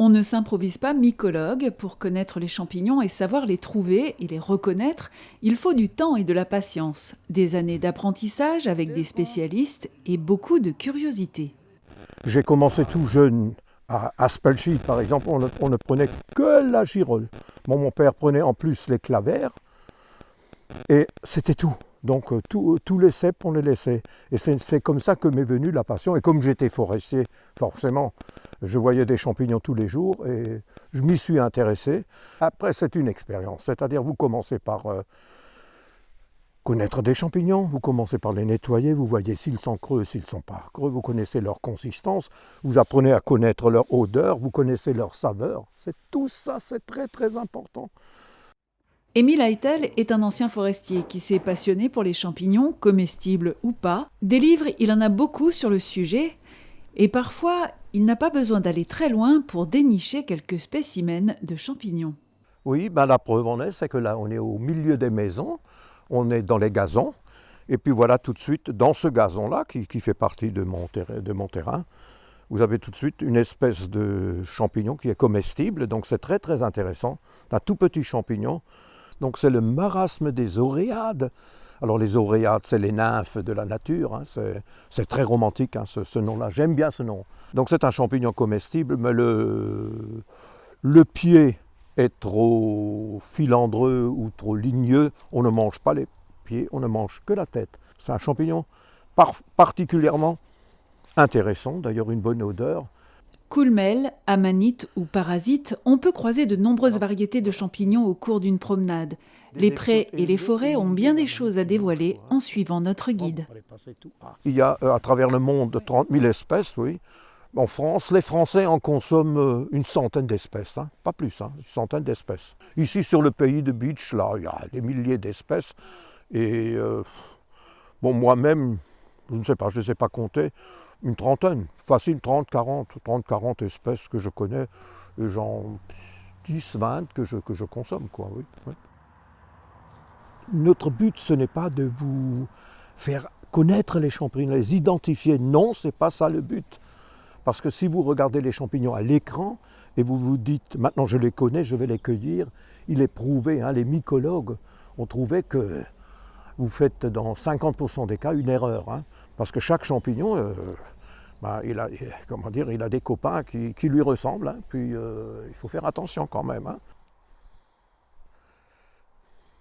On ne s'improvise pas mycologue pour connaître les champignons et savoir les trouver et les reconnaître. Il faut du temps et de la patience, des années d'apprentissage avec des spécialistes et beaucoup de curiosité. J'ai commencé tout jeune à Spelchy, par exemple, on ne prenait que la girole. Bon, mon père prenait en plus les clavères et c'était tout. Donc tous les cèpes, on les laissait. Et c'est comme ça que m'est venue la passion. Et comme j'étais forestier, forcément, je voyais des champignons tous les jours et je m'y suis intéressé. Après, c'est une expérience. C'est-à-dire, vous commencez par connaître des champignons, vous commencez par les nettoyer, vous voyez s'ils sont creux, s'ils ne sont pas creux, vous connaissez leur consistance, vous apprenez à connaître leur odeur, vous connaissez leur saveur. C'est tout ça, c'est très très important. Émile Heitel est un ancien forestier qui s'est passionné pour les champignons, comestibles ou pas. Des livres, il en a beaucoup sur le sujet et parfois, il n'a pas besoin d'aller très loin pour dénicher quelques spécimens de champignons. Oui, ben la preuve en est, c'est que là on est au milieu des maisons, on est dans les gazons, et puis voilà tout de suite, dans ce gazon-là, qui fait partie de mon terrain, vous avez tout de suite une espèce de champignon qui est comestible, donc c'est très très intéressant, un tout petit champignon. Donc c'est le marasme des oréades. Alors les oréades, c'est les nymphes de la nature, hein, c'est très romantique hein, ce nom-là, j'aime bien ce nom. Donc c'est un champignon comestible, mais le pied est trop filandreux ou trop ligneux, on ne mange pas les pieds, on ne mange que la tête. C'est un champignon particulièrement intéressant, d'ailleurs une bonne odeur. Coulmel, amanite ou parasite, on peut croiser de nombreuses variétés de champignons au cours d'une promenade. Les prés et les forêts ont bien des choses à dévoiler en suivant notre guide. Il y a à travers le monde 30 000 espèces, oui. En France, les Français en consomment une centaine d'espèces, hein, pas plus, hein, une centaine d'espèces. Ici, sur le pays de Beach, là, il y a des milliers d'espèces. Et bon, moi-même, je ne sais pas, je ne les ai pas comptées, une trentaine, facile 30, 40 espèces que je connais, et genre 10, 20 que je consomme, quoi, oui. Oui. Notre but, ce n'est pas de vous faire connaître les champignons, les identifier. Non, ce n'est pas ça le but. Parce que si vous regardez les champignons à l'écran et vous vous dites, maintenant je les connais, je vais les cueillir, il est prouvé, hein, les mycologues ont trouvé que vous faites dans 50% des cas une erreur. Hein, parce que chaque champignon, il a des copains qui lui ressemblent, hein, puis il faut faire attention quand même. Hein.